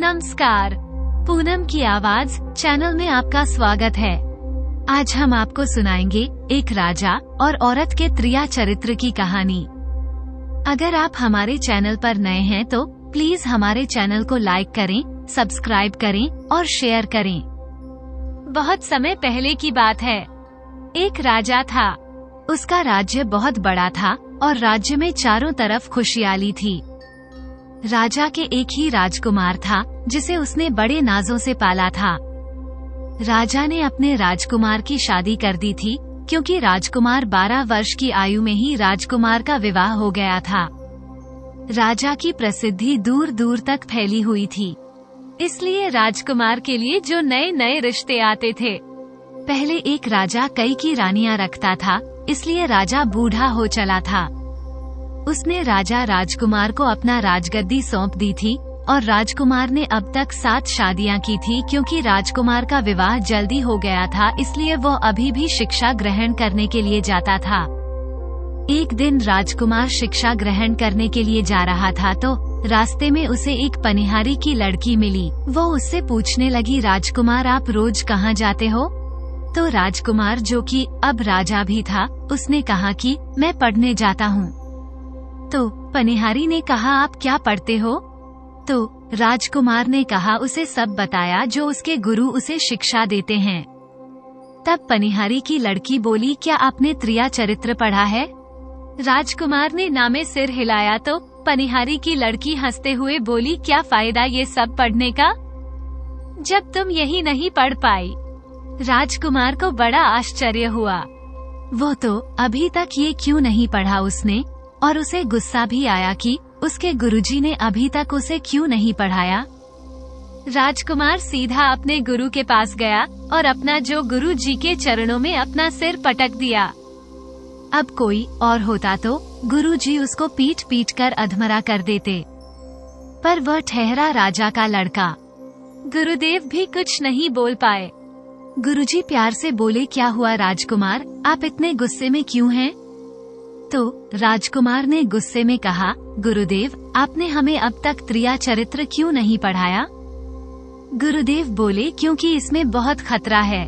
नमस्कार, पूनम की आवाज चैनल में आपका स्वागत है। आज हम आपको सुनाएंगे एक राजा और औरत के त्रिया चरित्र की कहानी। अगर आप हमारे चैनल पर नए हैं तो प्लीज हमारे चैनल को लाइक करें, सब्सक्राइब करें और शेयर करें। बहुत समय पहले की बात है। एक राजा था। उसका राज्य बहुत बड़ा था और राज्य में चारों तरफ खुशहाली थी। राजा के एक ही राजकुमार था जिसे उसने बड़े नाजों से पाला था। राजा ने अपने राजकुमार की शादी कर दी थी क्योंकि राजकुमार 12 वर्ष की आयु में ही राजकुमार का विवाह हो गया था। राजा की प्रसिद्धि दूर दूर तक फैली हुई थी, इसलिए राजकुमार के लिए जो नए नए रिश्ते आते थे। पहले एक राजा कई की रानियां रखता था, इसलिए राजा बूढ़ा हो चला था। उसने राजा राजकुमार को अपना राजगद्दी सौंप दी थी और राजकुमार ने अब तक 7 शादियां की थी क्योंकि राजकुमार का विवाह जल्दी हो गया था, इसलिए वो अभी भी शिक्षा ग्रहण करने के लिए जाता था। एक दिन राजकुमार शिक्षा ग्रहण करने के लिए जा रहा था तो रास्ते में उसे एक पनिहारी की लड़की मिली। वो उससे पूछने लगी, राजकुमार आप रोज कहाँ जाते हो? तो राजकुमार, जो कि अब राजा भी था, उसने कहा कि मैं पढ़ने जाता हूँ। तो पनिहारी ने कहा, आप क्या पढ़ते हो? तो राजकुमार ने कहा, उसे सब बताया जो उसके गुरु उसे शिक्षा देते हैं। तब पनिहारी की लड़की बोली, क्या आपने त्रिया चरित्र पढ़ा है? राजकुमार ने नामे सिर हिलाया तो पनिहारी की लड़की हंसते हुए बोली, क्या फायदा ये सब पढ़ने का, जब तुम यही नहीं पढ़ पाई। राजकुमार को बड़ा आश्चर्य हुआ। वो तो अभी तक ये क्यों नहीं पढ़ा उसने, और उसे गुस्सा भी आया कि उसके गुरुजी ने अभी तक उसे क्यों नहीं पढ़ाया। राजकुमार सीधा अपने गुरु के पास गया और अपना जो गुरु जी के चरणों में अपना सिर पटक दिया। अब कोई और होता तो गुरुजी उसको पीट पीट कर अधमरा कर देते, पर वह ठहरा राजा का लड़का। गुरुदेव भी कुछ नहीं बोल पाए। गुरुजी प्यार से बोले, क्या हुआ राजकुमार, आप इतने गुस्से में क्यों हैं? तो राजकुमार ने गुस्से में कहा, गुरुदेव आपने हमें अब तक त्रिया चरित्र क्यों नहीं पढ़ाया? गुरुदेव बोले, क्योंकि इसमें बहुत खतरा है,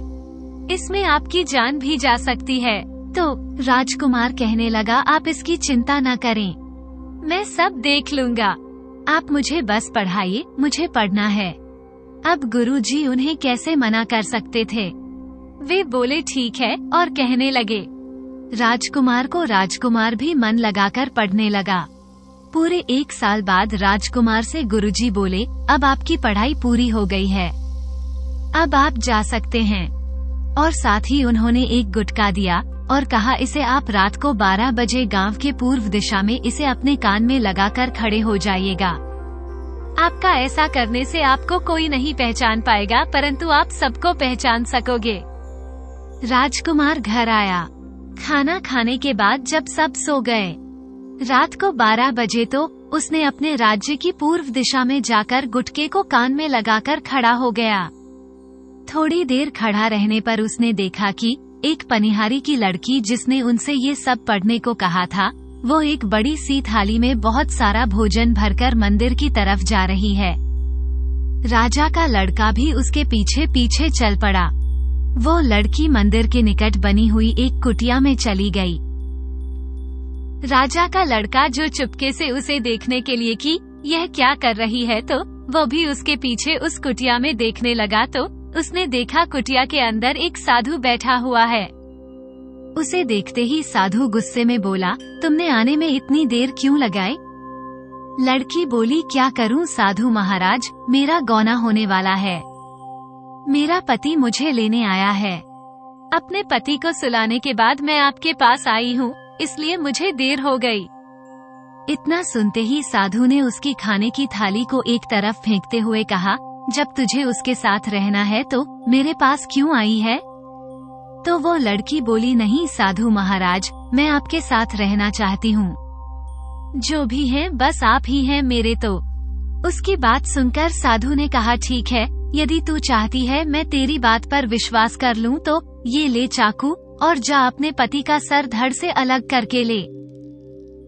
इसमें आपकी जान भी जा सकती है। तो राजकुमार कहने लगा, आप इसकी चिंता न करें, मैं सब देख लूंगा, आप मुझे बस पढ़ाइए, मुझे पढ़ना है। अब गुरुजी उन्हें कैसे मना कर सकते थे। वे बोले ठीक है और कहने लगे। राजकुमार को राजकुमार भी मन लगाकर पढ़ने लगा। पूरे 1 साल बाद राजकुमार से गुरुजी बोले, अब आपकी पढ़ाई पूरी हो गई है, अब आप जा सकते हैं। और साथ ही उन्होंने एक गुटका दिया और कहा, इसे आप रात को 12 बजे गांव के पूर्व दिशा में इसे अपने कान में लगाकर खड़े हो जाइएगा। आपका ऐसा करने से आपको कोई नहीं पहचान पाएगा, परंतु आप सबको पहचान सकोगे। राजकुमार घर आया। खाना खाने के बाद जब सब सो गए, रात को 12 बजे तो उसने अपने राज्य की पूर्व दिशा में जाकर गुटके को कान में लगाकर खड़ा हो गया। थोड़ी देर खड़ा रहने पर उसने देखा कि एक पनिहारी की लड़की, जिसने उनसे ये सब पढ़ने को कहा था, वो एक बड़ी सी थाली में बहुत सारा भोजन भरकर मंदिर की तरफ जा रही है। राजा का लड़का भी उसके पीछे पीछे चल पड़ा। वो लड़की मंदिर के निकट बनी हुई एक कुटिया में चली गई। राजा का लड़का, जो चुपके से उसे देखने के लिए कि यह क्या कर रही है, तो वो भी उसके पीछे उस कुटिया में देखने लगा। तो उसने देखा कुटिया के अंदर एक साधु बैठा हुआ है। उसे देखते ही साधु गुस्से में बोला, तुमने आने में इतनी देर क्यों लगाई? लड़की बोली, क्या करूं साधु महाराज, मेरा गौना होने वाला है, मेरा पति मुझे लेने आया है। अपने पति को सुलाने के बाद मैं आपके पास आई हूँ, इसलिए मुझे देर हो गई। इतना सुनते ही साधु ने उसकी खाने की थाली को एक तरफ फेंकते हुए कहा, जब तुझे उसके साथ रहना है तो मेरे पास क्यों आई है? तो वो लड़की बोली, नहीं साधु महाराज, मैं आपके साथ रहना चाहती हूँ, जो भी है बस आप ही हैं मेरे। तो उसकी बात सुनकर साधु ने कहा, ठीक है, यदि तू चाहती है मैं तेरी बात पर विश्वास कर लूं तो ये ले चाकू और जा अपने पति का सर धड़ से अलग करके ले।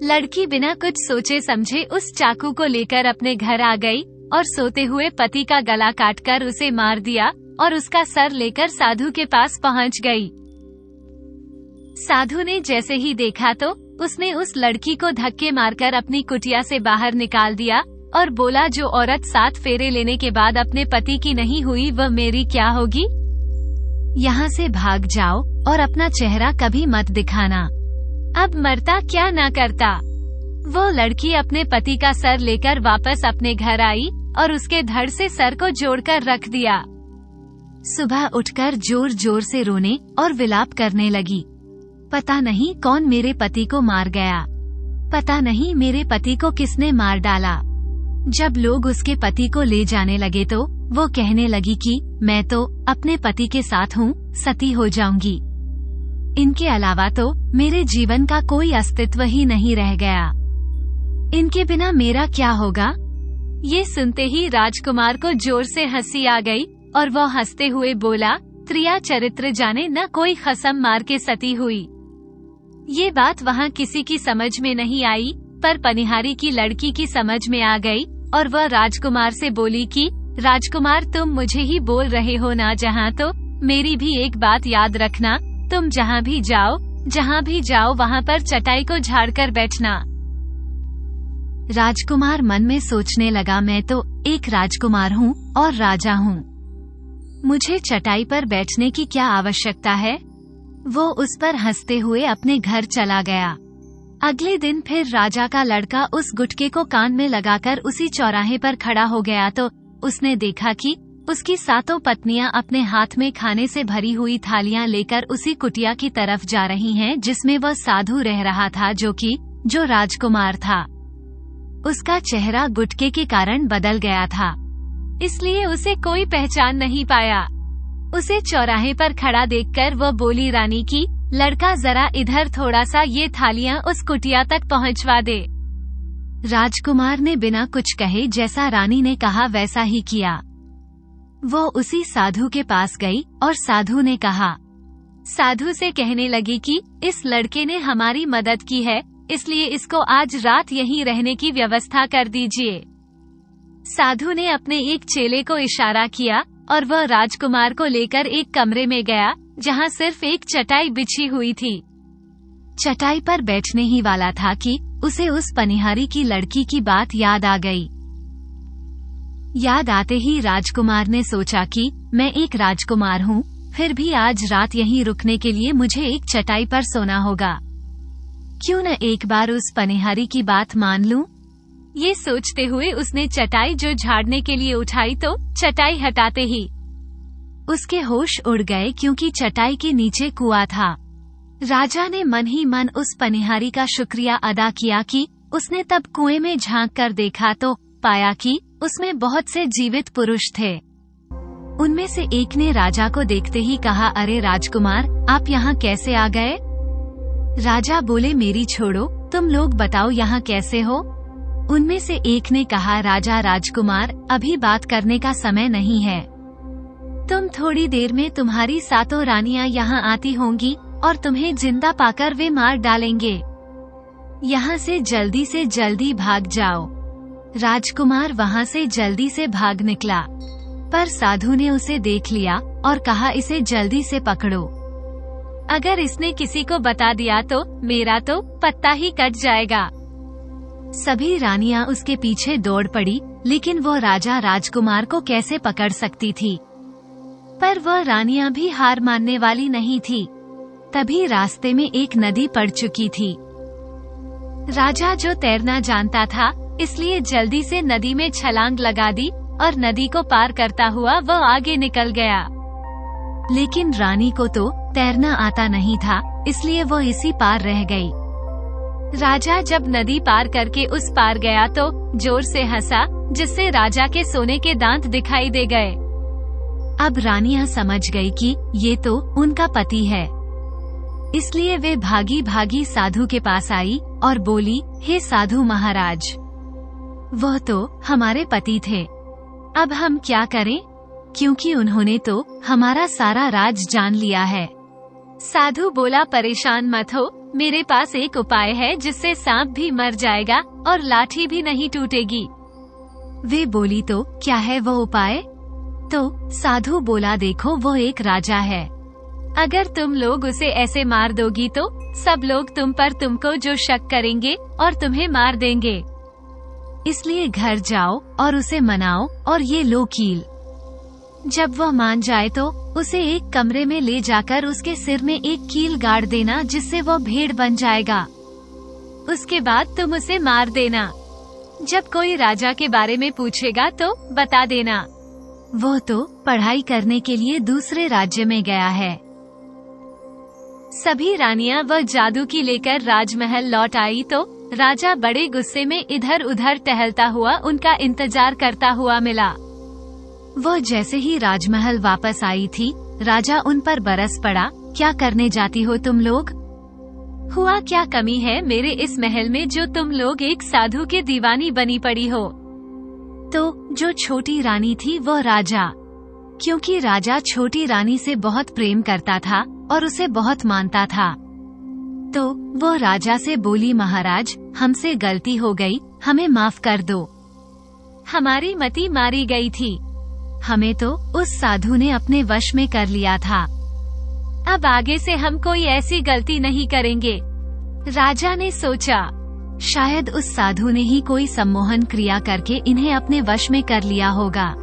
लड़की बिना कुछ सोचे समझे उस चाकू को लेकर अपने घर आ गई और सोते हुए पति का गला काटकर उसे मार दिया और उसका सर लेकर साधु के पास पहुंच गई। साधु ने जैसे ही देखा तो उसने उस लड़की को धक्के मारकर अपनी कुटिया से बाहर निकाल दिया और बोला, जो औरत 7 फेरे लेने के बाद अपने पति की नहीं हुई वह मेरी क्या होगी? यहाँ से भाग जाओ और अपना चेहरा कभी मत दिखाना। अब मरता क्या ना करता। वो लड़की अपने पति का सर लेकर वापस अपने घर आई और उसके धड़ से सर को जोड़कर रख दिया। सुबह उठकर जोर जोर से रोने और विलाप करने लगी। पता नहीं कौन मेरे पति को मार गया, पता नहीं मेरे पति को किसने मार डाला। जब लोग उसके पति को ले जाने लगे तो वो कहने लगी कि मैं तो अपने पति के साथ हूँ, सती हो जाऊंगी। इनके अलावा तो मेरे जीवन का कोई अस्तित्व ही नहीं रह गया। इनके बिना मेरा क्या होगा? ये सुनते ही राजकुमार को जोर से हंसी आ गई और वो हंसते हुए बोला, त्रिया चरित्र जाने न कोई खसम मार के सती हुई। ये बात वहाँ किसी की समझ में नहीं आई, पर पनिहारी की लड़की की समझ में आ गई और वह राजकुमार से बोली कि राजकुमार, तुम मुझे ही बोल रहे हो ना जहाँ, तो मेरी भी एक बात याद रखना, तुम जहाँ भी जाओ वहाँ पर चटाई को झाड़ कर बैठना। राजकुमार मन में सोचने लगा, मैं तो एक राजकुमार हूँ और राजा हूँ, मुझे चटाई पर बैठने की क्या आवश्यकता है। वो उस पर हंसते हुए अपने घर चला गया। अगले दिन फिर राजा का लड़का उस गुटके को कान में लगाकर उसी चौराहे पर खड़ा हो गया तो उसने देखा कि उसकी 7 पत्नियां अपने हाथ में खाने से भरी हुई थालियां लेकर उसी कुटिया की तरफ जा रही हैं जिसमें वह साधु रह रहा था, जो राजकुमार था। उसका चेहरा गुटके के कारण बदल गया था, इसलिए उसे कोई पहचान नहीं पाया। उसे चौराहे पर खड़ा देखकर वह बोली, रानी की लड़का, जरा इधर थोड़ा सा ये थालियां उस कुटिया तक पहुंचवा दे। राजकुमार ने बिना कुछ कहे जैसा रानी ने कहा वैसा ही किया। वो उसी साधु के पास गई और साधु ने कहा, साधु से कहने लगी कि इस लड़के ने हमारी मदद की है, इसलिए इसको आज रात यहीं रहने की व्यवस्था कर दीजिए। साधु ने अपने एक चेले को इशारा किया और वह राजकुमार को लेकर एक कमरे में गया जहां सिर्फ एक चटाई बिछी हुई थी। चटाई पर बैठने ही वाला था कि उसे उस पनिहारी की लड़की की बात याद आ गई। याद आते ही राजकुमार ने सोचा कि मैं एक राजकुमार हूँ, फिर भी आज रात यहीं रुकने के लिए मुझे एक चटाई पर सोना होगा। क्यों न एक बार उस पनिहारी की बात मान लूं? ये सोचते हुए उसने चटाई जो झाड़ने के लिए उठाई तो चटाई हटाते ही उसके होश उड़ गए, क्योंकि चटाई के नीचे कुआं था। राजा ने मन ही मन उस पनिहारी का शुक्रिया अदा किया कि उसने तब कुएं में झांक कर देखा तो पाया कि उसमें बहुत से जीवित पुरुष थे। उनमें से एक ने राजा को देखते ही कहा, अरे राजकुमार, आप यहाँ कैसे आ गए? राजा बोले, मेरी छोड़ो, तुम लोग बताओ यहाँ कैसे हो? उनमें से एक ने कहा, राजा राजकुमार, अभी बात करने का समय नहीं है। तुम थोड़ी देर में तुम्हारी 7 रानियां यहाँ आती होंगी और तुम्हें जिंदा पाकर वे मार डालेंगे। यहाँ से जल्दी भाग जाओ। राजकुमार वहाँ से जल्दी से भाग निकला, पर साधु ने उसे देख लिया और कहा, इसे जल्दी से पकड़ो। अगर इसने किसी को बता दिया तो मेरा तो पत्ता ही कट जाएगा। सभी रानियां उसके पीछे दौड़ पड़ी, लेकिन वो राजा राजकुमार को कैसे पकड़ सकती थी? पर वह रानियां भी हार मानने वाली नहीं थी। तभी रास्ते में एक नदी पड़ चुकी थी। राजा जो तैरना जानता था, इसलिए जल्दी से नदी में छलांग लगा दी और नदी को पार करता हुआ वह आगे निकल गया। लेकिन रानी को तो तैरना आता नहीं था, इसलिए वो इसी पार रह गई। राजा जब नदी पार करके उस पार गया तो जोर से हंसा, जिससे राजा के सोने के दांत दिखाई दे गए। अब रानियां समझ गई कि ये तो उनका पति है, इसलिए वे भागी भागी साधु के पास आई और बोली, हे साधु महाराज, वह तो हमारे पति थे, अब हम क्या करें? क्योंकि उन्होंने तो हमारा सारा राज जान लिया है। साधु बोला, परेशान मत हो, मेरे पास एक उपाय है जिससे सांप भी मर जाएगा और लाठी भी नहीं टूटेगी। वे बोली तो क्या है वो उपाय? तो साधु बोला देखो वो एक राजा है, अगर तुम लोग उसे ऐसे मार दोगी तो सब लोग तुमको जो शक करेंगे और तुम्हें मार देंगे। इसलिए घर जाओ और उसे मनाओ और ये लो कील। जब वह मान जाए तो उसे एक कमरे में ले जाकर उसके सिर में एक कील गाड़ देना, जिससे वह भेड़ बन जाएगा। उसके बाद तुम उसे मार देना। जब कोई राजा के बारे में पूछेगा तो बता देना वो तो पढ़ाई करने के लिए दूसरे राज्य में गया है। सभी रानियां वह जादू की लेकर राजमहल लौट आई तो राजा बड़े गुस्से में इधर उधर टहलता हुआ उनका इंतजार करता हुआ मिला। वह जैसे ही राजमहल वापस आई थी, राजा उन पर बरस पड़ा, क्या करने जाती हो तुम लोग? हुआ क्या कमी है मेरे इस महल में जो तुम लोग एक साधु के दीवानी बनी पड़ी हो? तो जो छोटी रानी थी वो राजा, क्योंकि राजा छोटी रानी से बहुत प्रेम करता था और उसे बहुत मानता था, तो वो राजा से बोली महाराज हमसे गलती हो गई, हमें माफ कर दो। हमारी मती मारी गई थी, हमें तो उस साधु ने अपने वश में कर लिया था। अब आगे से हम कोई ऐसी गलती नहीं करेंगे। राजा ने सोचा शायद उस साधु ने ही कोई सम्मोहन क्रिया करके इन्हें अपने वश में कर लिया होगा।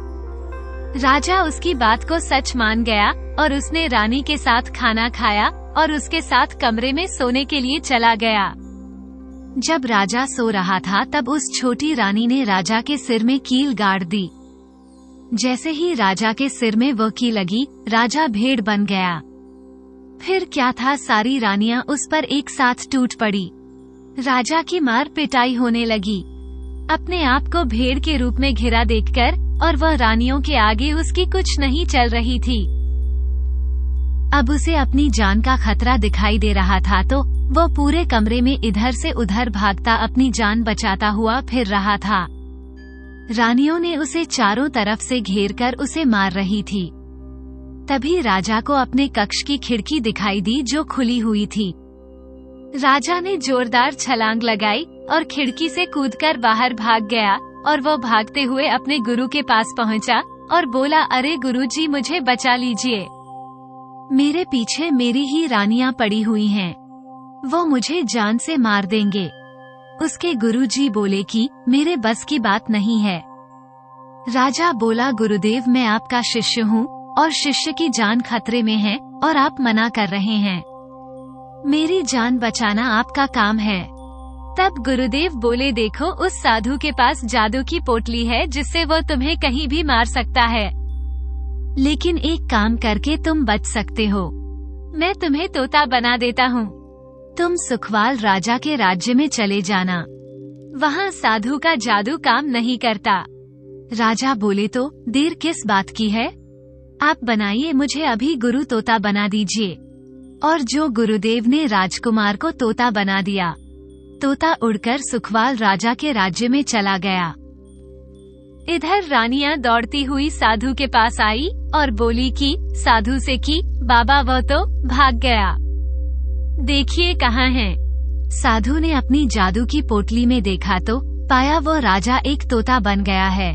राजा उसकी बात को सच मान गया और उसने रानी के साथ खाना खाया और उसके साथ कमरे में सोने के लिए चला गया। जब राजा सो रहा था तब उस छोटी रानी ने राजा के सिर में कील गाड़ दी। जैसे ही राजा के सिर में वो कील लगी, राजा भेड़ बन गया। फिर क्या था, सारी रानियां उस पर एक साथ टूट पड़ी। राजा की मार पिटाई होने लगी। अपने आप को भेड़ के रूप में घिरा देखकर और वह रानियों के आगे उसकी कुछ नहीं चल रही थी। अब उसे अपनी जान का खतरा दिखाई दे रहा था तो वो पूरे कमरे में इधर से उधर भागता अपनी जान बचाता हुआ फिर रहा था। रानियों ने उसे चारों तरफ से घेरकर उसे मार रही थी। तभी राजा को अपने कक्ष की खिड़की दिखाई दी जो खुली हुई थी। राजा ने जोरदार छलांग लगाई और खिड़की से कूदकर बाहर भाग गया और वो भागते हुए अपने गुरु के पास पहुंचा और बोला, अरे गुरुजी मुझे बचा लीजिए, मेरे पीछे मेरी ही रानियां पड़ी हुई हैं, वो मुझे जान से मार देंगे। उसके गुरुजी बोले कि मेरे बस की बात नहीं है। राजा बोला, गुरुदेव मैं आपका शिष्य हूँ और शिष्य की जान खतरे में है और आप मना कर रहे हैं, मेरी जान बचाना आपका काम है। तब गुरुदेव बोले, देखो उस साधु के पास जादू की पोटली है जिससे वो तुम्हें कहीं भी मार सकता है, लेकिन एक काम करके तुम बच सकते हो, मैं तुम्हें तोता बना देता हूँ। तुम सुखवाल राजा के राज्य में चले जाना, वहाँ साधु का जादू काम नहीं करता। राजा बोले, तो देर किस बात की है, आप बनाइए, मुझे अभी गुरु तोता बना दीजिए। और जो गुरुदेव ने राजकुमार को तोता बना दिया। तोता उड़कर सुखवाल राजा के राज्य में चला गया। इधर रानियां दौड़ती हुई साधु के पास आई और बोली कि साधु से कि बाबा वह तो भाग गया, देखिए कहाँ है। साधु ने अपनी जादू की पोटली में देखा तो पाया वो राजा एक तोता बन गया है।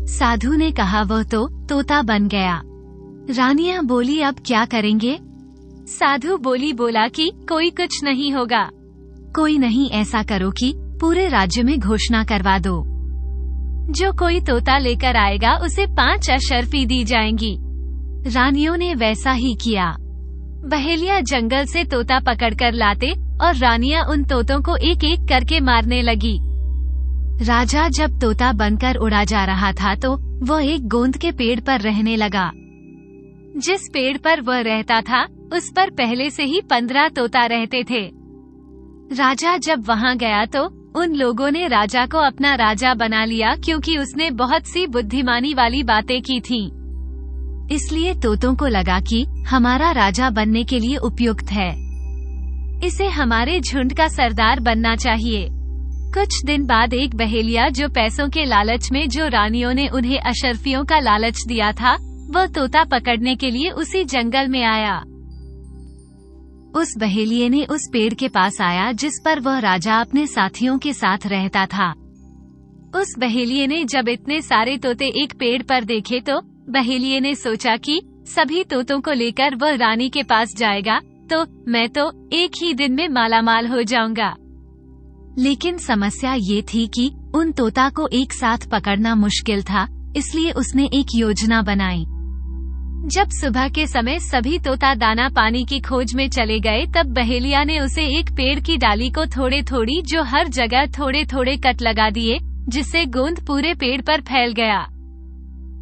साधु ने कहा वह तो तोता बन गया। रानियां बोली, अब क्या करेंगे? साधु बोला कि कोई कुछ नहीं होगा, कोई नहीं, ऐसा करो कि पूरे राज्य में घोषणा करवा दो, जो कोई तोता लेकर आएगा उसे 5 अशर्फी दी जाएंगी। रानियों ने वैसा ही किया। बहेलिया जंगल से तोता पकड़कर लाते और रानियां उन तोतों को एक एक करके मारने लगी। राजा जब तोता बनकर उड़ा जा रहा था तो वह एक गोंद के पेड़ पर रहने लगा। जिस पेड़ पर वह रहता था उस पर पहले से ही 15 तोता रहते थे। राजा जब वहां गया तो उन लोगों ने राजा को अपना राजा बना लिया, क्योंकि उसने बहुत सी बुद्धिमानी वाली बातें की थीं। इसलिए तोतों को लगा कि हमारा राजा बनने के लिए उपयुक्त है, इसे हमारे झुंड का सरदार बनना चाहिए। कुछ दिन बाद एक बहेलिया जो पैसों के लालच में जो रानियों ने उन्हें अशर्फियों का लालच दिया था, वह तोता पकड़ने के लिए उसी जंगल में आया। उस बहेलिये ने उस पेड़ के पास आया जिस पर वह राजा अपने साथियों के साथ रहता था। उस बहेलिये ने जब इतने सारे तोते एक पेड़ पर देखे तो बहेलिये ने सोचा कि सभी तोतों को लेकर वह रानी के पास जाएगा तो मैं तो एक ही दिन में मालामाल हो जाऊंगा। लेकिन समस्या ये थी कि उन तोता को एक साथ पकड़ना मुश्किल था, इसलिए उसने एक योजना बनाई। जब सुबह के समय सभी तोता दाना पानी की खोज में चले गए तब बहेलिया ने उसे एक पेड़ की डाली को थोड़े थोड़ी जो हर जगह थोड़े थोड़े कट लगा दिए, जिससे गोंद पूरे पेड़ पर फैल गया।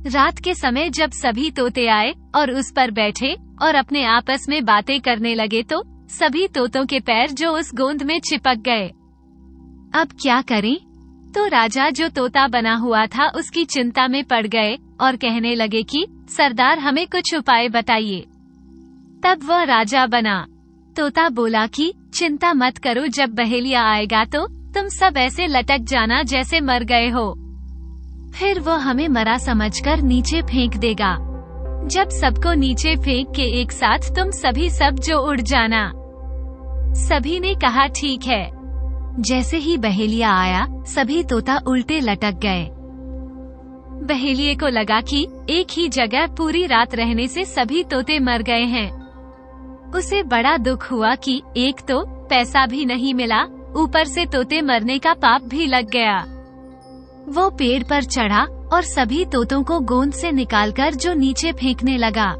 रात के समय जब सभी तोते आए और उस पर बैठे और अपने आपस में बातें करने लगे तो सभी तोतों के पैर जो उस गोंद में चिपक गए। अब क्या करें? तो राजा जो तोता बना हुआ था उसकी चिंता में पड़ गए और कहने लगे कि सरदार हमें कुछ उपाय बताइए। तब वह राजा बना। तोता बोला कि चिंता मत करो, जब बहेलिया आएगा तो तुम सब ऐसे लटक जाना जैसे मर गए हो, फिर वो हमें मरा समझकर नीचे फेंक देगा। जब सबको नीचे फेंक के एक साथ तुम सभी सब जो उड़ जाना। सभी ने कहा ठीक है। जैसे ही बहेलिया आया सभी तोता उल्टे लटक गए। बहेलिये को लगा कि एक ही जगह पूरी रात रहने से सभी तोते मर गए हैं। उसे बड़ा दुख हुआ कि एक तो पैसा भी नहीं मिला, ऊपर से तोते मरने का पाप भी लग गया। वो पेड़ पर चढ़ा और सभी तोतों को गोंद से निकालकर जो नीचे फेंकने लगा।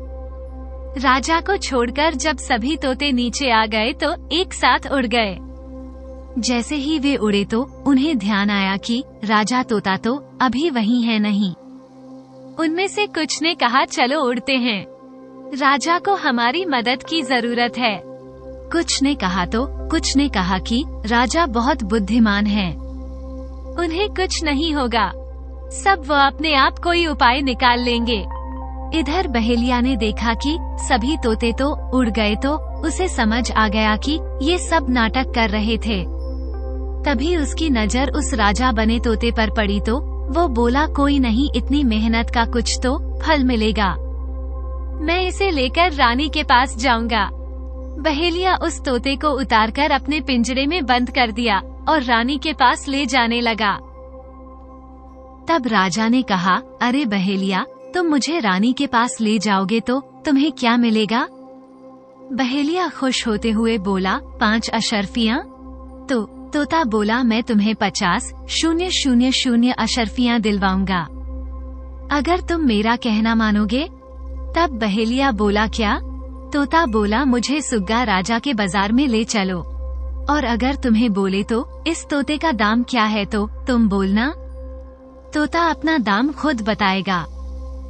राजा को छोड़कर जब सभी तोते नीचे आ गए तो एक साथ उड़ गए। जैसे ही वे उड़े तो उन्हें ध्यान आया कि राजा तोता तो अभी वहीं है नहीं। उनमें से कुछ ने कहा चलो उड़ते हैं, राजा को हमारी मदद की जरूरत है। कुछ ने कहा कि राजा बहुत बुद्धिमान है, उन्हें कुछ नहीं होगा, सब वो अपने आप कोई उपाय निकाल लेंगे। इधर बहेलिया ने देखा कि सभी तोते तो उड़ गए तो उसे समझ आ गया कि ये सब नाटक कर रहे थे। तभी उसकी नजर उस राजा बने तोते पर पड़ी तो वो बोला कोई नहीं, इतनी मेहनत का कुछ तो फल मिलेगा, मैं इसे लेकर रानी के पास जाऊंगा। बहेलिया उस तोते को उतारकर अपने पिंजरे में बंद कर दिया और रानी के पास ले जाने लगा। तब राजा ने कहा, अरे बहेलिया, तुम मुझे रानी के पास ले जाओगे तो तुम्हें क्या मिलेगा? बहेलिया खुश होते हुए बोला, 5 अशर्फियाँ। तो तोता बोला, मैं तुम्हें 50,000 अशर्फियाँ दिलवाऊंगा अगर तुम मेरा कहना मानोगे। तब बहेलिया बोला, क्या? तोता बोला, मुझे सुग्गा राजा के बाजार में ले चलो, और अगर तुम्हें बोले तो इस तोते का दाम क्या है तो तुम बोलना, तोता अपना दाम खुद बताएगा।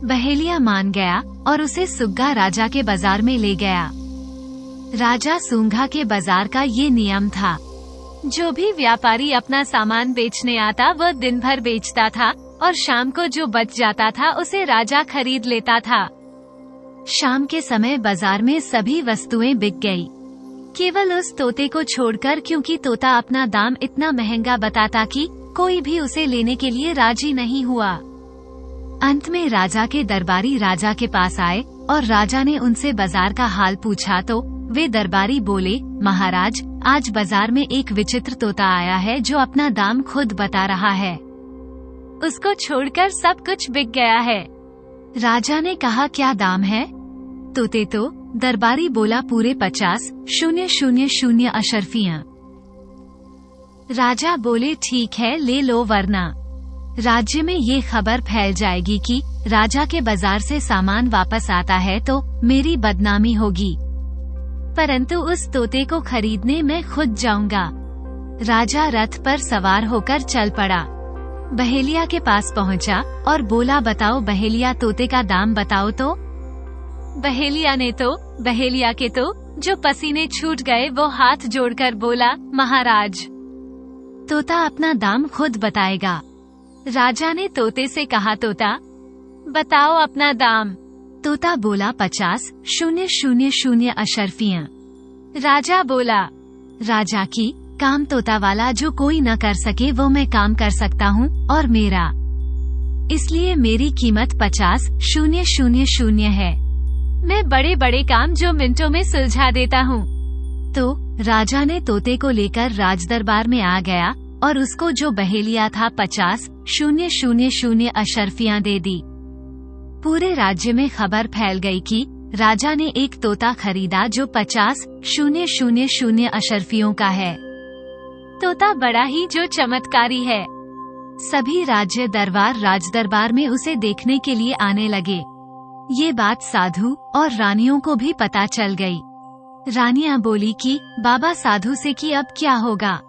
बहेलिया मान गया और उसे सुग्गा राजा के बाजार में ले गया। राजा सूंघा के बाजार का ये नियम था, जो भी व्यापारी अपना सामान बेचने आता वह दिन भर बेचता था और शाम को जो बच जाता था उसे राजा खरीद लेता था। शाम के समय बाजार में सभी वस्तुएं बिक गई, केवल उस तोते को छोड़कर, क्योंकि तोता अपना दाम इतना महंगा बताता कि कोई भी उसे लेने के लिए राजी नहीं हुआ। अंत में राजा के दरबारी राजा के पास आए और राजा ने उनसे बाजार का हाल पूछा तो वे दरबारी बोले, महाराज, आज बाजार में एक विचित्र तोता आया है जो अपना दाम खुद बता रहा है, उसको छोड़कर सब कुछ बिक गया है। राजा ने कहा, क्या दाम है? तोते तो दरबारी बोला, पूरे 50,000 अशर्फियाँ। राजा बोले, ठीक है, ले लो, वरना राज्य में ये खबर फैल जाएगी कि राजा के बाजार से सामान वापस आता है तो मेरी बदनामी होगी, परंतु उस तोते को खरीदने मैं खुद जाऊंगा। राजा रथ पर सवार होकर चल पड़ा, बहेलिया के पास पहुंचा और बोला, बताओ बहेलिया, तोते का दाम बताओ तो। बहेलिया के तो जो पसीने छूट गए वो हाथ जोड़कर बोला, महाराज, तोता अपना दाम खुद बताएगा। राजा ने तोते से कहा, तोता बताओ अपना दाम। तोता बोला, 50,000 अशर्फियाँ। राजा बोला, राजा की काम तोता वाला जो कोई न कर सके वो मैं काम कर सकता हूँ और मेरा, इसलिए मेरी कीमत 50,000 है। मैं बड़े बड़े काम जो मिनटों में सुलझा देता हूँ। तो राजा ने तोते को लेकर राजदरबार में आ गया और उसको जो बहेलिया था 50,000 अशर्फियां दे दी। पूरे राज्य में खबर फैल गई कि राजा ने एक तोता खरीदा जो 50,000 अशर्फियों का है। तोता बड़ा ही जो चमत्कारी है। सभी राज्य दरबार राजदरबार में उसे देखने के लिए आने लगे। ये बात साधु और रानियों को भी पता चल गई। रानियां बोली कि बाबा साधु से कि अब क्या होगा।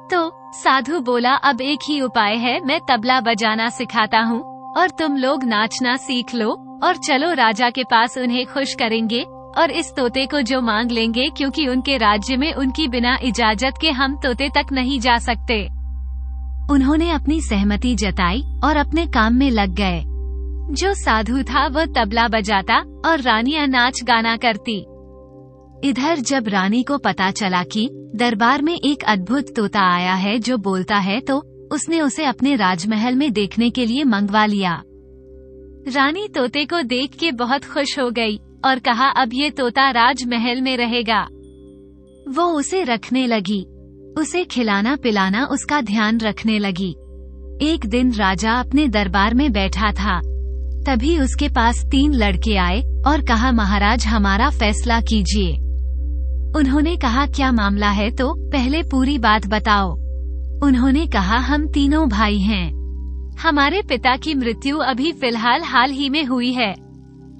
तो साधु बोला, अब एक ही उपाय है, मैं तबला बजाना सिखाता हूँ और तुम लोग नाचना सीख लो और चलो राजा के पास, उन्हें खुश करेंगे और इस तोते को जो मांग लेंगे, क्योंकि उनके राज्य में उनकी बिना इजाजत के हम तोते तक नहीं जा सकते। उन्होंने अपनी सहमति जताई और अपने काम में लग गए। जो साधु था वह तबला बजाता और रानियां नाच गाना करती। इधर जब रानी को पता चला कि दरबार में एक अद्भुत तोता आया है जो बोलता है, तो उसने उसे अपने राजमहल में देखने के लिए मंगवा लिया। रानी तोते को देख के बहुत खुश हो गई और कहा, अब ये तोता राजमहल में रहेगा। वो उसे रखने लगी, उसे खिलाना पिलाना उसका ध्यान रखने लगी। एक दिन राजा अपने दरबार में बैठा था, तभी उसके पास 3 लड़के आए और कहा, महाराज हमारा फैसला कीजिए। उन्होंने कहा, क्या मामला है, तो पहले पूरी बात बताओ। उन्होंने कहा, हम तीनों भाई हैं। हमारे पिता की मृत्यु अभी फिलहाल हाल ही में हुई है।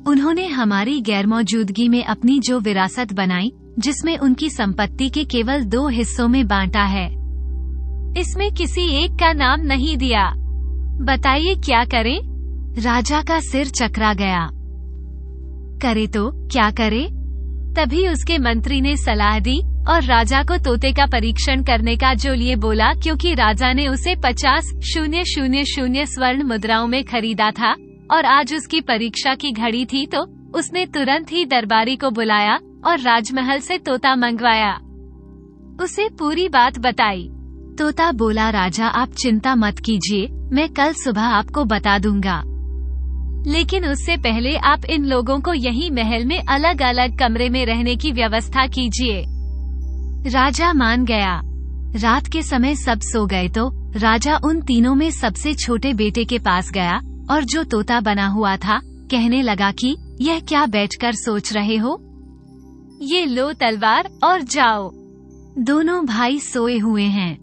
उन्होंने हमारी गैरमौजूदगी में अपनी जो विरासत बनाई, जिसमें उनकी संपत्ति के केवल 2 हिस्सों में बांटा है, इसमें किसी एक का नाम नहीं दिया। बताइए क्या करें? राजा का सिर चकरा गया। करे तो क्या करे? तभी उसके मंत्री ने सलाह दी और राजा को तोते का परीक्षण करने का जो लिए बोला, क्योंकि राजा ने उसे 50,000 स्वर्ण मुद्राओं में खरीदा था और आज उसकी परीक्षा की घड़ी थी। तो उसने तुरंत ही दरबारी को बुलाया और राजमहल से तोता मंगवाया। उसे पूरी बात बताई। तोता बोला, राजा आप चिंता मत कीजिए, मैं कल सुबह आपको बता दूंगा, लेकिन उससे पहले आप इन लोगों को यही महल में अलग अलग कमरे में रहने की व्यवस्था कीजिए। राजा मान गया। रात के समय सब सो गए तो राजा उन तीनों में सबसे छोटे बेटे के पास गया और जो तोता बना हुआ था, कहने लगा कि यह क्या बैठकर सोच रहे हो, ये लो तलवार और जाओ। दोनों भाई सोए हुए हैं,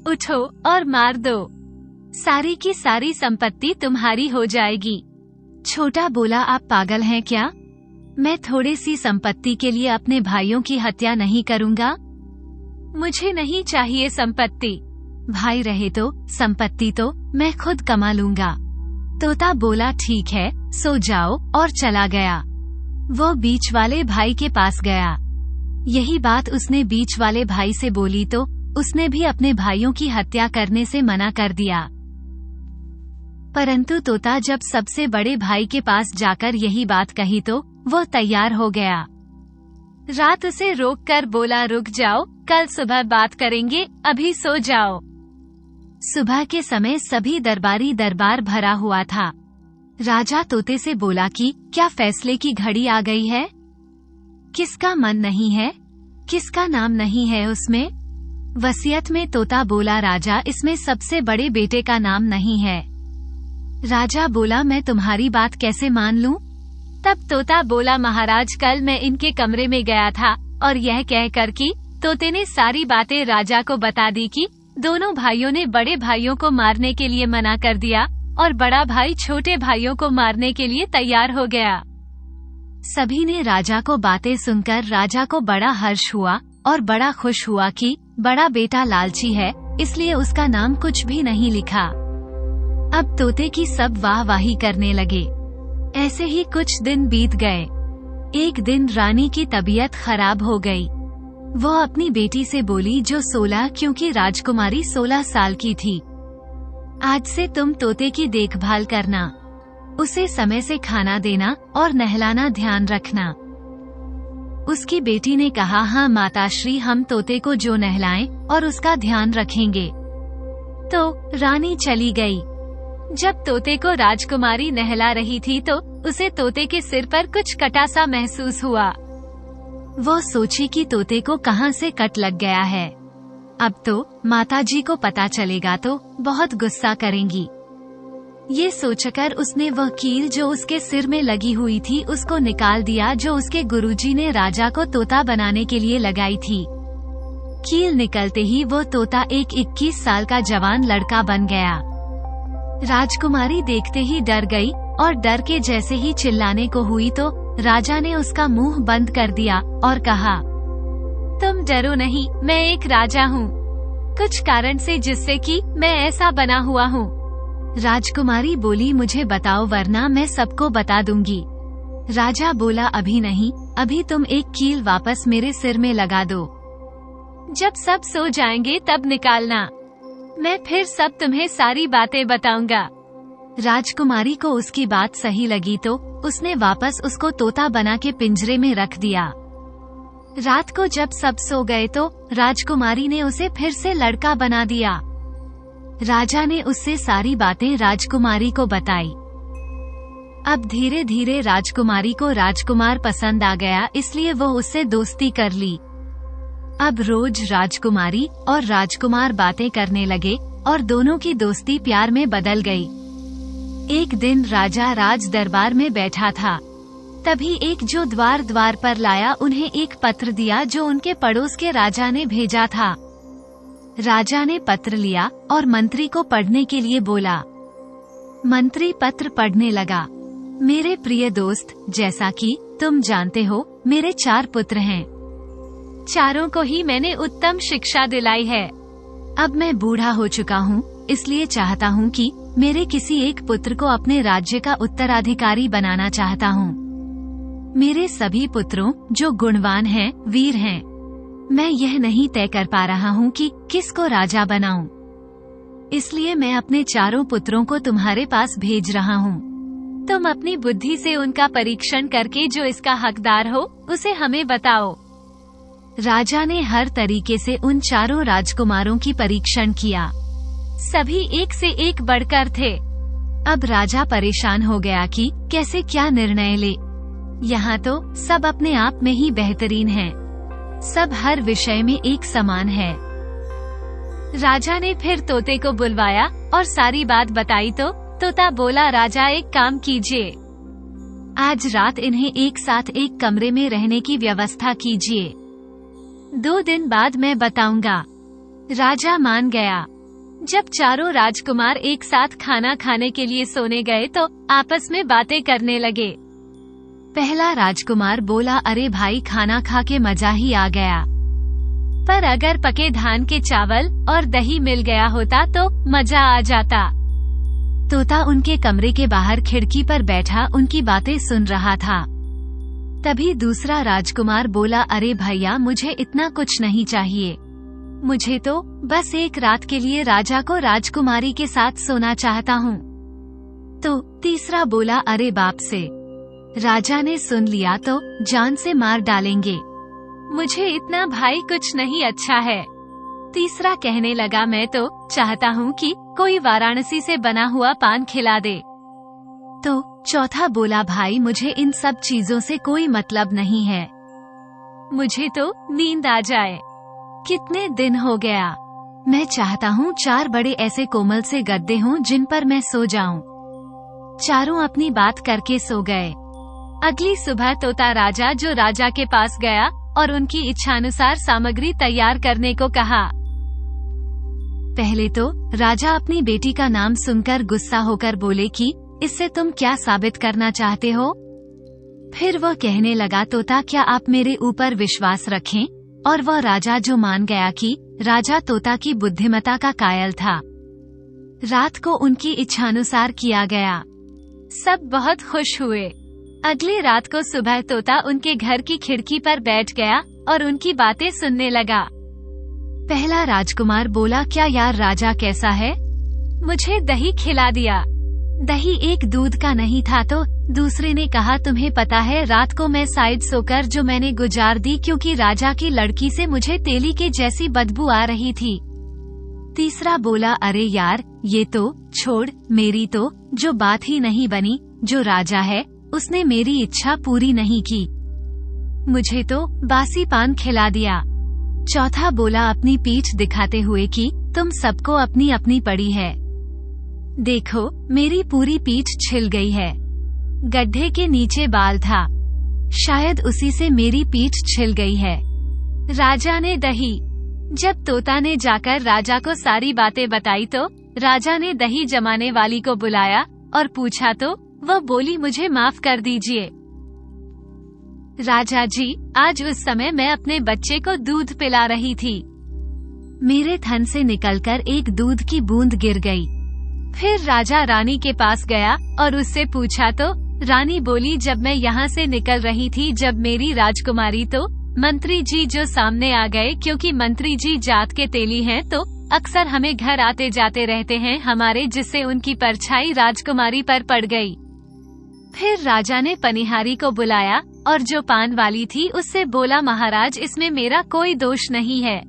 उठो और मार दो, सारी की सारी संपत्ति तुम्हारी हो जाएगी। छोटा बोला, आप पागल हैं क्या? मैं थोड़ी सी संपत्ति के लिए अपने भाइयों की हत्या नहीं करूंगा। मुझे नहीं चाहिए संपत्ति। भाई रहे तो संपत्ति तो मैं खुद कमा लूंगा। तोता बोला, ठीक है, सो जाओ, और चला गया। वो बीच वाले भाई के पास गया। यही बात उसने बीच वाले भाई से बोली तो उसने भी अपने भाइयों की हत्या करने से मना कर दिया। परंतु तोता जब सबसे बड़े भाई के पास जाकर यही बात कही तो वो तैयार हो गया। रात उसे रोक कर बोला, रुक जाओ, कल सुबह बात करेंगे, अभी सो जाओ। सुबह के समय सभी दरबारी दरबार भरा हुआ था। राजा तोते से बोला कि क्या फैसले की घड़ी आ गई है? किसका मन नहीं है? किसका नाम नहीं है उसमें? वसीयत में तोता बोला, राजा इसमें सबसे बड़े बेटे का नाम नहीं है। राजा बोला, मैं तुम्हारी बात कैसे मान लूं? तब तोता बोला, महाराज कल मैं इनके कमरे में गया था और यह कहकर कि तोते ने सारी बातें राजा को बता दी कि दोनों भाइयों ने बड़े भाइयों को मारने के लिए मना कर दिया और बड़ा भाई छोटे भाइयों को मारने के लिए तैयार हो गया। सभी ने राजा को बातें सुनकर राजा को बड़ा हर्ष हुआ और बड़ा खुश हुआ कि बड़ा बेटा लालची है, इसलिए उसका नाम कुछ भी नहीं लिखा। अब तोते की सब वाहवाही करने लगे। ऐसे ही कुछ दिन बीत गए। एक दिन रानी की तबीयत खराब हो गई। वो अपनी बेटी से बोली, जो 16 क्योंकि राजकुमारी 16 साल की थी, आज से तुम तोते की देखभाल करना, उसे समय से खाना देना और नहलाना ध्यान रखना। उसकी बेटी ने कहा, हाँ माताश्री, हम तोते को जो नहलाएं और उसका ध्यान रखेंगे। तो रानी चली गई। जब तोते को राजकुमारी नहला रही थी तो उसे तोते के सिर पर कुछ कटा सा महसूस हुआ। वो सोची कि तोते को कहां से कट लग गया है। अब तो माताजी को पता चलेगा तो बहुत गुस्सा करेंगी। ये सोचकर उसने वह कील जो उसके सिर में लगी हुई थी उसको निकाल दिया, जो उसके गुरुजी ने राजा को तोता बनाने के लिए लगाई थी। कील निकलते ही वो तोता एक 21 साल का जवान लड़का बन गया। राजकुमारी देखते ही डर गई और डर के जैसे ही चिल्लाने को हुई तो राजा ने उसका मुंह बंद कर दिया और कहा, तुम डरो नहीं, मैं एक राजा हूँ, कुछ कारण से जिससे कि मैं ऐसा बना हुआ हूँ। राजकुमारी बोली, मुझे बताओ वरना मैं सबको बता दूंगी। राजा बोला, अभी नहीं, अभी तुम एक कील वापस मेरे सिर में लगा दो। जब सब सो जाएंगे तब निकालना, मैं फिर सब तुम्हें सारी बातें बताऊंगा। राजकुमारी को उसकी बात सही लगी तो उसने वापस उसको तोता बना के पिंजरे में रख दिया। रात को जब सब सो गए तो राजकुमारी ने उसे फिर से लड़का बना दिया। राजा ने उससे सारी बातें राजकुमारी को बताई। अब धीरे धीरे राजकुमारी को राजकुमार पसंद आ गया, इसलिए वो उससे दोस्ती कर ली। अब रोज राजकुमारी और राजकुमार बातें करने लगे और दोनों की दोस्ती प्यार में बदल गई। एक दिन राजा राज दरबार में बैठा था, तभी एक जो द्वार द्वार पर लाया उन्हें एक पत्र दिया जो उनके पड़ोस के राजा ने भेजा था। राजा ने पत्र लिया और मंत्री को पढ़ने के लिए बोला। मंत्री पत्र पढ़ने लगा। मेरे प्रिय दोस्त, जैसा कि तुम जानते हो मेरे 4 पुत्र हैं। चारों को ही मैंने उत्तम शिक्षा दिलाई है। अब मैं बूढ़ा हो चुका हूँ, इसलिए चाहता हूँ कि मेरे किसी एक पुत्र को अपने राज्य का उत्तराधिकारी बनाना चाहता हूँ। मेरे सभी पुत्रों जो गुणवान हैं, वीर हैं। मैं यह नहीं तय कर पा रहा हूँ कि किसको राजा बनाऊं। इसलिए मैं अपने चारों पुत्रों को तुम्हारे पास भेज रहा हूँ। तुम अपनी बुद्धि से उनका परीक्षण करके जो इसका हकदार हो उसे हमें बताओ। राजा ने हर तरीके से उन चारों राजकुमारों की परीक्षण किया। सभी एक से एक बढ़कर थे। अब राजा परेशान हो गया कि कैसे क्या निर्णय ले। यहाँ तो सब अपने आप में ही बेहतरीन हैं। सब हर विषय में एक समान है। राजा ने फिर तोते को बुलवाया और सारी बात बताई तो तोता बोला, राजा एक काम कीजिए, आज रात इन्हें एक साथ एक कमरे में रहने की व्यवस्था कीजिए। 2 दिन बाद मैं बताऊंगा। राजा मान गया। जब चारों राजकुमार एक साथ खाना खाने के लिए सोने गए तो आपस में बातें करने लगे। पहला राजकुमार बोला, अरे भाई, खाना खा के मजा ही आ गया, पर अगर पके धान के चावल और दही मिल गया होता तो मजा आ जाता। तोता उनके कमरे के बाहर खिड़की पर बैठा उनकी बातें सुन रहा था। तभी दूसरा राजकुमार बोला, अरे भैया, मुझे इतना कुछ नहीं चाहिए, मुझे तो बस एक रात के लिए राजा को राजकुमारी के साथ सोना चाहता हूँ। तो तीसरा बोला, अरे बाप से, राजा ने सुन लिया तो जान से मार डालेंगे, मुझे इतना भाई कुछ नहीं अच्छा है। तीसरा कहने लगा, मैं तो चाहता हूँ कि कोई वाराणसी से बना हुआ पान खिला दे। तो चौथा बोला, भाई, मुझे इन सब चीजों से कोई मतलब नहीं है, मुझे तो नींद आ जाए, कितने दिन हो गया। मैं चाहता हूँ 4 बड़े ऐसे कोमल से गद्दे हों जिन पर मैं सो जाऊं। चारों अपनी बात करके सो गए। अगली सुबह तोता राजा जो राजा के पास गया और उनकी इच्छानुसार सामग्री तैयार करने को कहा। पहले तो राजा अपनी बेटी का नाम सुनकर गुस्सा होकर बोले कि इससे तुम क्या साबित करना चाहते हो। फिर वह कहने लगा, तोता, क्या आप मेरे ऊपर विश्वास रखें। और वह राजा जो मान गया कि राजा तोता की बुद्धिमत्ता का कायल था। रात को उनकी इच्छानुसार किया गया। सब बहुत खुश हुए। अगली रात को सुबह तोता उनके घर की खिड़की पर बैठ गया और उनकी बातें सुनने लगा। पहला राजकुमार बोला, क्या यार राजा कैसा है, मुझे दही खिला दिया। दही एक दूध का नहीं था। तो दूसरे ने कहा, तुम्हें पता है रात को मैं साइड सोकर जो मैंने गुजार दी क्योंकि राजा की लड़की से मुझे तेली के जैसी बदबू आ रही थी। तीसरा बोला, अरे यार ये तो छोड़, मेरी तो जो बात ही नहीं बनी। जो राजा है उसने मेरी इच्छा पूरी नहीं की, मुझे तो बासी पान खिला दिया। चौथा बोला अपनी पीठ दिखाते हुए कि तुम सबको अपनी अपनी पड़ी है। देखो, मेरी पूरी पीठ छिल गई है। गड्ढे के नीचे बाल था, शायद उसी से मेरी पीठ छिल गई है। राजा ने दही। जब तोता ने जाकर राजा को सारी बातें बताई तो राजा ने दही जमाने वाली को बुलाया और पूछा तो वह बोली, मुझे माफ कर दीजिए राजा जी, आज उस समय मैं अपने बच्चे को दूध पिला रही थी। मेरे थन से निकलकर एक दूध की बूंद गिर गई। फिर राजा रानी के पास गया और उससे पूछा तो रानी बोली, जब मैं यहाँ से निकल रही थी, जब मेरी राजकुमारी तो मंत्री जी जो सामने आ गए, क्योंकि मंत्री जी जात के तेली हैं तो अक्सर हमें घर आते जाते रहते हैं हमारे, जिससे उनकी परछाई राजकुमारी पर पड़ गई। फिर राजा ने पनिहारी को बुलाया और जो पान वाली थी उससे बोला, महाराज, इसमें मेरा कोई दोष नहीं है।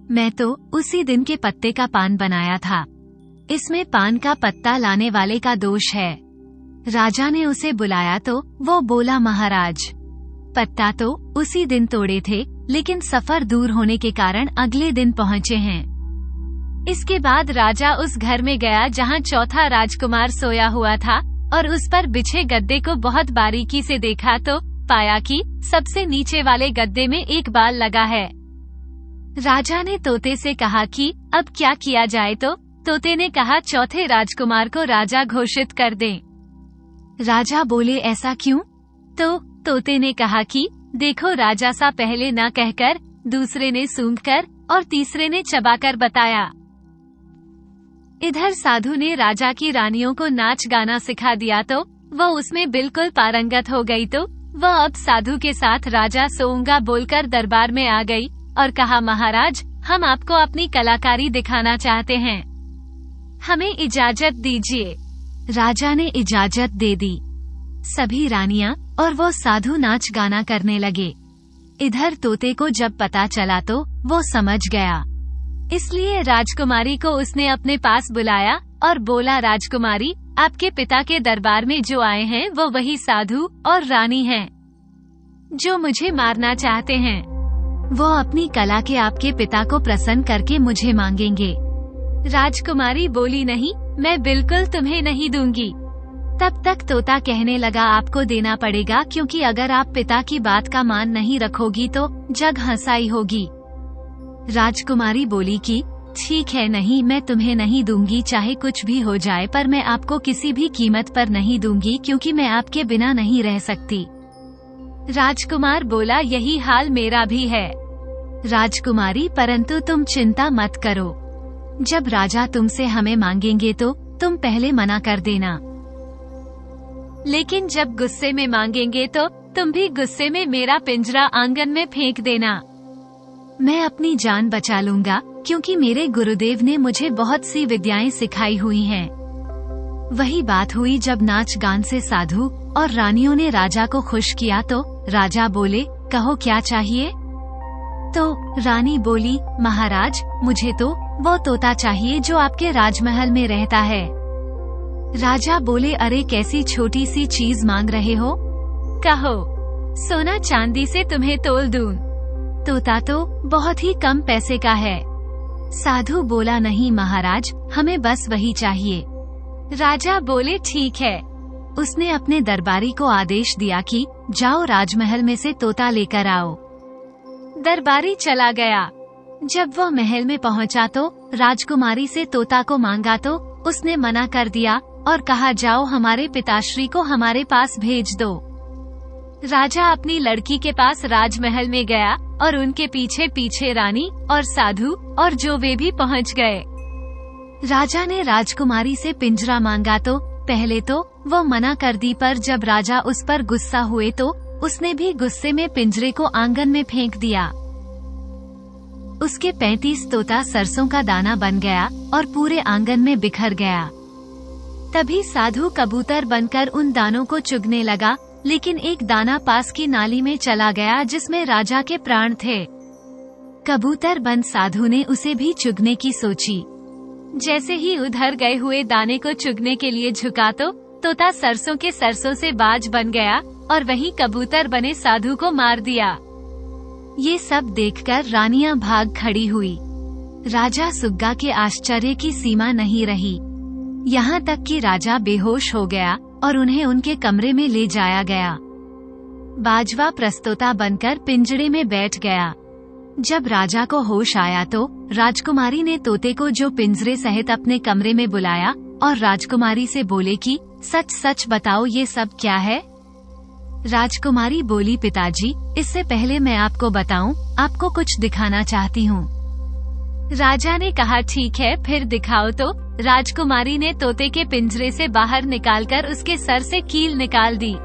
मैं तो उसी दिन के पत्ते का पान बनाया था, इसमें पान का पत्ता लाने वाले का दोष है। राजा ने उसे बुलाया तो वो बोला, महाराज, पत्ता तो उसी दिन तोड़े थे, लेकिन सफर दूर होने के कारण अगले दिन पहुँचे हैं। इसके बाद राजा उस घर में गया जहाँ चौथा राजकुमार सोया हुआ था और उस पर बिछे गद्दे को बहुत बारीकी से देखा तो पाया कि सबसे नीचे वाले गद्दे में एक बाल लगा है। राजा ने तोते से कहा कि अब क्या किया जाए, तो तोते ने कहा, चौथे राजकुमार को राजा घोषित कर दें। राजा बोले, ऐसा क्यों? तो तोते ने कहा कि देखो, राजा सा पहले ना कहकर, दूसरे ने सूंघकर और तीसरे ने चबाकर बताया। इधर साधु ने राजा की रानियों को नाच गाना सिखा दिया तो वह उसमें बिल्कुल पारंगत हो गई। तो वह अब साधु के साथ राजा सोऊंगा बोलकर दरबार में आ गई और कहा, महाराज, हम आपको अपनी कलाकारी दिखाना चाहते हैं, हमें इजाजत दीजिए। राजा ने इजाजत दे दी। सभी रानियां और वो साधु नाच गाना करने लगे। इधर तोते को जब पता चला तो वो समझ गया, इसलिए राजकुमारी को उसने अपने पास बुलाया और बोला, राजकुमारी, आपके पिता के दरबार में जो आए हैं वो वही साधु और रानी हैं, जो मुझे मारना चाहते हैं। वो अपनी कला के आपके पिता को प्रसन्न करके मुझे मांगेंगे। राजकुमारी बोली, नहीं, मैं बिल्कुल तुम्हें नहीं दूंगी। तब तक तोता कहने लगा, आपको देना पड़ेगा, क्योंकि अगर आप पिता की बात का मान नहीं रखोगी तो जग हंसाई होगी। राजकुमारी बोली कि ठीक है, नहीं, मैं तुम्हें नहीं दूंगी, चाहे कुछ भी हो जाए, पर मैं आपको किसी भी कीमत पर नहीं दूंगी, क्योंकि मैं आपके बिना नहीं रह सकती। राजकुमार बोला, यही हाल मेरा भी है। राजकुमारी, परंतु तुम चिंता मत करो, जब राजा तुमसे हमें मांगेंगे तो तुम पहले मना कर देना, लेकिन जब गुस्से में मांगेंगे तो तुम भी गुस्से में मेरा पिंजरा आंगन में फेंक देना। मैं अपनी जान बचा लूंगा, क्योंकि मेरे गुरुदेव ने मुझे बहुत सी विद्याएं सिखाई हुई हैं। वही बात हुई जब नाच गान से साधु और रानियों ने राजा को खुश किया तो राजा बोले, कहो क्या चाहिए? तो रानी बोली, महाराज, मुझे तो वो तोता चाहिए जो आपके राजमहल में रहता है। राजा बोले, अरे कैसी छोटी सी चीज मांग रहे हो? कहो, सोना चांदी से तुम्हें तोल दूं। तोता तो बहुत ही कम पैसे का है। साधु बोला, नहीं महाराज, हमें बस वही चाहिए। राजा बोले, ठीक है। उसने अपने दरबारी को आदेश दिया कि जाओ राजमहल में से तोता लेकर आओ। दरबारी चला गया। जब वह महल में पहुंचा तो राजकुमारी से तोता को मांगा तो उसने मना कर दिया और कहा, जाओ हमारे पिताश्री को हमारे पास भेज दो। राजा अपनी लड़की के पास राजमहल में गया और उनके पीछे पीछे रानी और साधु और जो वे भी पहुंच गए। राजा ने राजकुमारी से पिंजरा मांगा तो पहले तो वो मना कर दी, पर जब राजा उस पर गुस्सा हुए तो उसने भी गुस्से में पिंजरे को आंगन में फेंक दिया। उसके 35 तोता सरसों का दाना बन गया और पूरे आंगन में बिखर गया। तभी साधु कबूतर बनकर उन दानों को चुगने लगा, लेकिन एक दाना पास की नाली में चला गया जिसमें राजा के प्राण थे। कबूतर बन साधु ने उसे भी चुगने की सोची। जैसे ही उधर गए हुए दाने को चुगने के लिए झुका तो तोता सरसों के सरसों से बाज बन गया और वही कबूतर बने साधु को मार दिया। ये सब देखकर रानियां भाग खड़ी हुई। राजा सुग्गा के आश्चर्य की सीमा नहीं रही। यहाँ तक कि राजा बेहोश हो गया और उन्हें उनके कमरे में ले जाया गया। बाजवा प्रस्तोता बनकर पिंजड़े में बैठ गया। जब राजा को होश आया तो राजकुमारी ने तोते को जो पिंजरे सहित अपने कमरे में बुलाया और राजकुमारी से बोले कि सच सच बताओ ये सब क्या है। राजकुमारी बोली, पिताजी, इससे पहले मैं आपको बताऊं, आपको कुछ दिखाना चाहती हूँ। राजा ने कहा, ठीक है, फिर दिखाओ। तो राजकुमारी ने तोते के पिंजरे से बाहर निकालकर उसके सर से कील निकाल दी।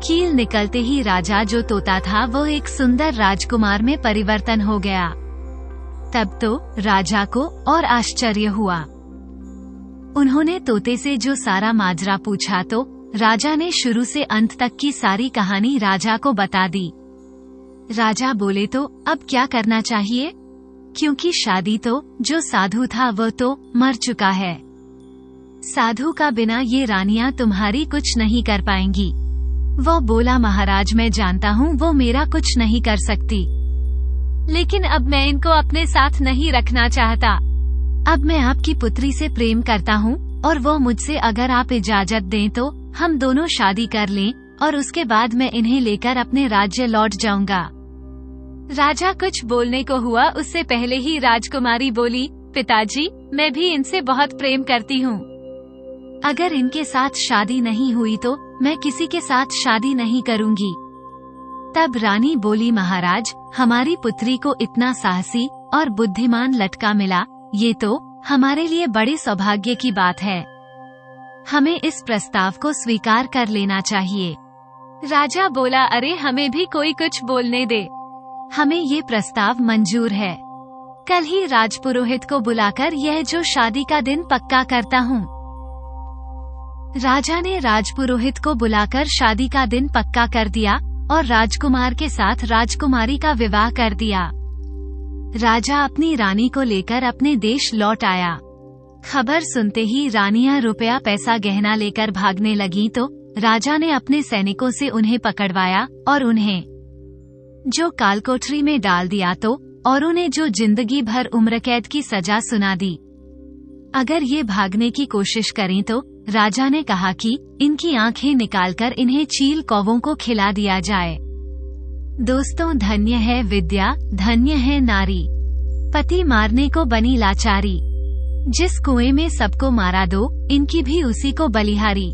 कील निकलते ही राजा जो तोता था वो एक सुंदर राजकुमार में परिवर्तन हो गया। तब तो राजा को और आश्चर्य हुआ। उन्होंने तोते से जो सारा माजरा पूछा तो राजा ने शुरू से अंत तक की सारी कहानी राजा को बता दी। राजा बोले, तो अब क्या करना चाहिए? क्योंकि शादी तो जो साधु था वो तो मर चुका है। साधु का बिना ये रानियां तुम्हारी कुछ नहीं कर पाएंगी। वो बोला, महाराज, मैं जानता हूँ वो मेरा कुछ नहीं कर सकती, लेकिन अब मैं इनको अपने साथ नहीं रखना चाहता। अब मैं आपकी पुत्री से प्रेम करता हूँ और वो मुझसे अगर आप इजाजत दें तो हम दोनों शादी कर लें और उसके बाद मैं इन्हें लेकर अपने राज्य लौट जाऊंगा। राजा कुछ बोलने को हुआ उससे पहले ही राजकुमारी बोली, पिताजी, मैं भी इनसे बहुत प्रेम करती हूँ। अगर इनके साथ शादी नहीं हुई तो मैं किसी के साथ शादी नहीं करूंगी। तब रानी बोली, महाराज, हमारी पुत्री को इतना साहसी और बुद्धिमान लड़का मिला, ये तो हमारे लिए बड़े सौभाग्य की बात है। हमें इस प्रस्ताव को स्वीकार कर लेना चाहिए। राजा बोला, अरे हमें भी कोई कुछ बोलने दे, हमें ये प्रस्ताव मंजूर है। कल ही राजपुरोहित को बुलाकर यह जो शादी का दिन पक्का करता हूँ। राजा ने राजपुरोहित को बुलाकर शादी का दिन पक्का कर दिया और राजकुमार के साथ राजकुमारी का विवाह कर दिया। राजा अपनी रानी को लेकर अपने देश लौट आया। खबर सुनते ही रानियां रुपया पैसा गहना लेकर भागने लगीं तो राजा ने अपने सैनिकों से उन्हें पकड़वाया और उन्हें जो कालकोठरी में डाल दिया तो और उन्हें जो जिंदगी भर उम्र कैद की सजा सुना दी। अगर ये भागने की कोशिश करें तो राजा ने कहा कि इनकी आंखें निकालकर इन्हें चील कौवों को खिला दिया जाए। दोस्तों, धन्य है विद्या, धन्य है नारी, पति मारने को बनी लाचारी। जिस कुएं में सबको मारा दो, इनकी भी उसी को बलिहारी।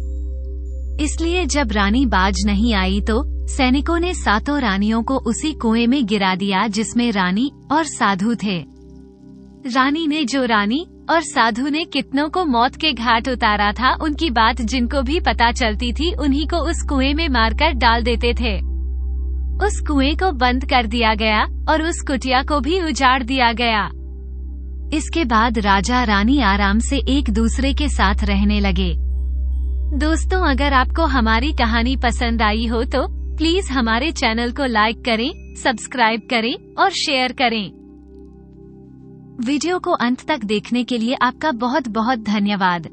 इसलिए जब रानी बाज नहीं आई तो सैनिकों ने सातों रानियों को उसी कुएं में गिरा दिया जिसमें रानी और साधु थे। रानी ने जो रानी और साधु ने कितनों को मौत के घाट उतारा था, उनकी बात जिनको भी पता चलती थी उन्हीं को उस कुएं में मारकर डाल देते थे। उस कुएं को बंद कर दिया गया और उस कुटिया को भी उजाड़ दिया गया। इसके बाद राजा रानी आराम से एक दूसरे के साथ रहने लगे। दोस्तों, अगर आपको हमारी कहानी पसंद आई हो तो प्लीज हमारे चैनल को लाइक करें, सब्सक्राइब करें और शेयर करें। वीडियो को अंत तक देखने के लिए आपका बहुत बहुत धन्यवाद।